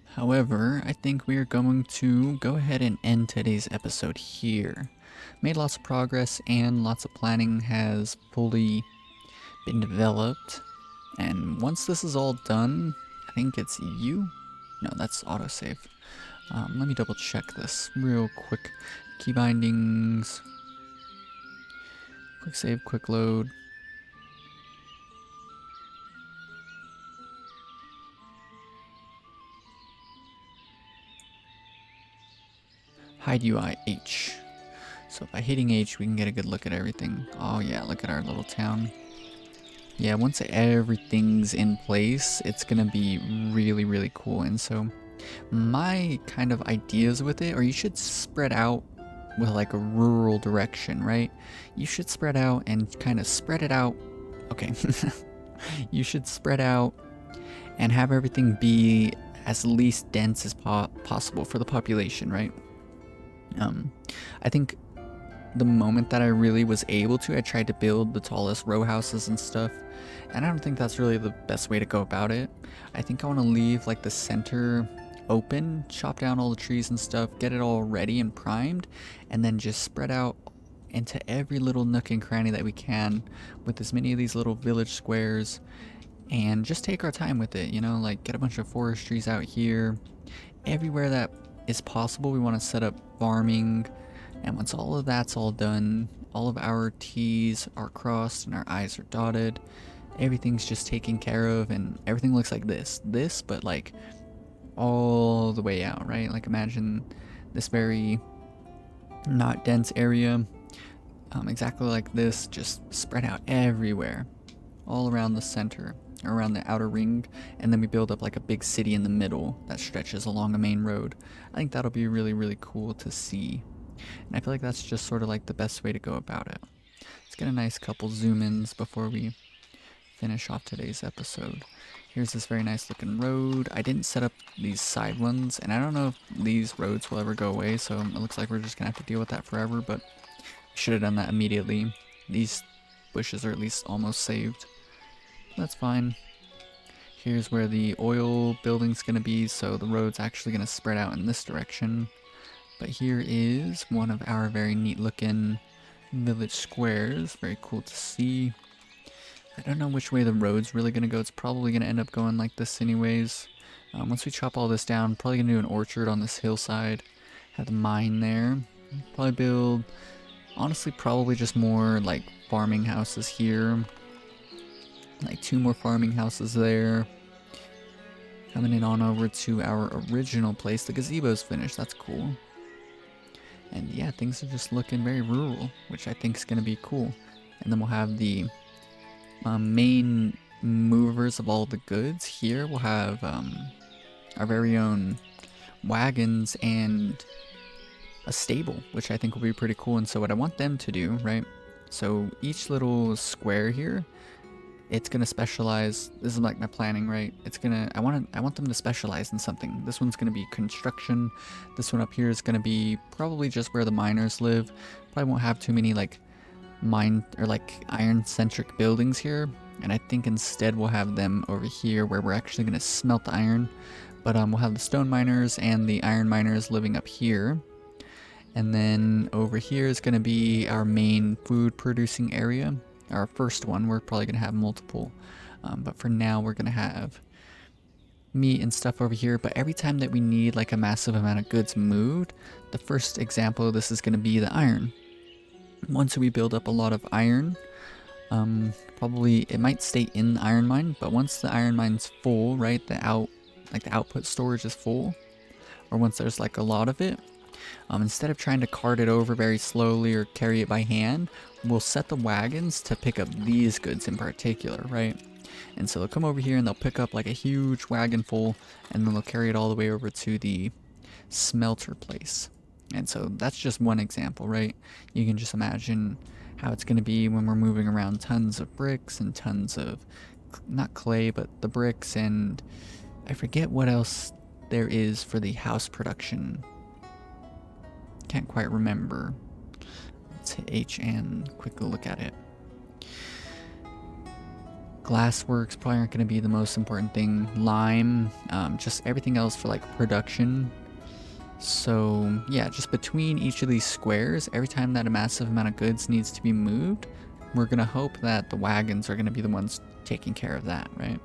However, I think we are going to go ahead and end today's episode here. Made lots of progress and lots of planning has fully been developed. And once this is all done, I think it's you. No, that's autosave. Let me double check this real quick. Key bindings. Quick save, quick load. Hide UI H. So by hitting H, we can get a good look at everything. Oh yeah, look at our little town. Yeah, once everything's in place, it's gonna be really cool. And so my kind of ideas with it, or you should spread out with like a rural direction, right? You should spread out and kind of spread it out. Okay. You should spread out and have everything be as least dense as possible for the population, right? I think the moment that I really was able to, I tried to build the tallest row houses and stuff, and I don't think that's really the best way to go about it. I think I want to leave like the center open, chop down all the trees and stuff, get it all ready and primed, and then just spread out into every little nook and cranny that we can with as many of these little village squares, and just take our time with it, you know, like get a bunch of forest trees out here. Everywhere that is possible, we want to set up farming, and once all of that's all done, all of our T's are crossed and our I's are dotted, everything's just taken care of, and everything looks like this, but like all the way out, right? Like imagine this very not dense area, exactly like this, just spread out everywhere, all around the center, around the outer ring, and then we build up like a big city in the middle that stretches along a main road. I think that'll be really, really cool to see. And I feel like that's just sort of like the best way to go about it. Let's get a nice couple zoom ins before we finish off today's episode. Here's this very nice looking road. I didn't set up these side ones, and I don't know if these roads will ever go away, so it looks like we're just gonna have to deal with that forever, but should have done that immediately. These bushes are at least almost saved. That's fine. Here's where the oil building's gonna be, so the road's actually gonna spread out in this direction. But here is one of our very neat looking village squares. Very cool to see. I don't know which way the road's really gonna go. It's probably gonna end up going like this anyways. Once we chop all this down, probably gonna do an orchard on this hillside. Have the mine there. Probably build, honestly, probably just more like farming houses here. Like 2 more farming houses there. Coming in on over to our original place. The gazebo's finished. That's cool. And yeah, things are just looking very rural, which I think is going to be cool. And then we'll have the main movers of all the goods here. We'll have our very own wagons and a stable, which I think will be pretty cool. And so what I want them to do, right? So each little square here, it's gonna specialize. This is like my planning, right? It's gonna, I want them to specialize in something. This one's gonna be construction. This one up here is gonna be probably just where the miners live. Probably won't have too many like mine or like iron centric buildings here. And I think instead we'll have them over here where we're actually gonna smelt the iron. But we'll have the stone miners and the iron miners living up here. And then over here is gonna be our main food producing area. Our first one. We're probably gonna have multiple, but for now we're gonna have meat and stuff over here. But every time that we need like a massive amount of goods moved, the first example of this is gonna be the iron. Once we build up a lot of iron, probably it might stay in the iron mine, but once the iron mine's full, right, the output storage is full, or once there's like a lot of it, instead of trying to cart it over very slowly or carry it by hand, we'll set the wagons to pick up these goods in particular, right? And so they'll come over here and they'll pick up like a huge wagon full, and then they'll carry it all the way over to the smelter place. And so that's just one example, right? You can just imagine how it's going to be when we're moving around tons of bricks and tons of, not clay, but the bricks, and I forget what else there is for the house production. Can't quite remember. Let's hit H and quickly look at it. Glassworks probably aren't going to be the most important thing. Lime, just everything else for like production. So yeah, just between each of these squares, every time that a massive amount of goods needs to be moved, we're going to hope that the wagons are going to be the ones taking care of that, right?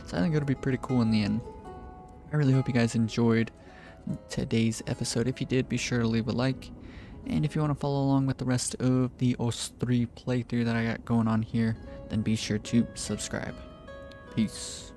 So I think it'll be pretty cool in the end. I really hope you guys enjoyed today's episode. If you did, be sure to leave a like, and if you want to follow along with the rest of the Ostriv playthrough that I got going on here, then be sure to subscribe. Peace.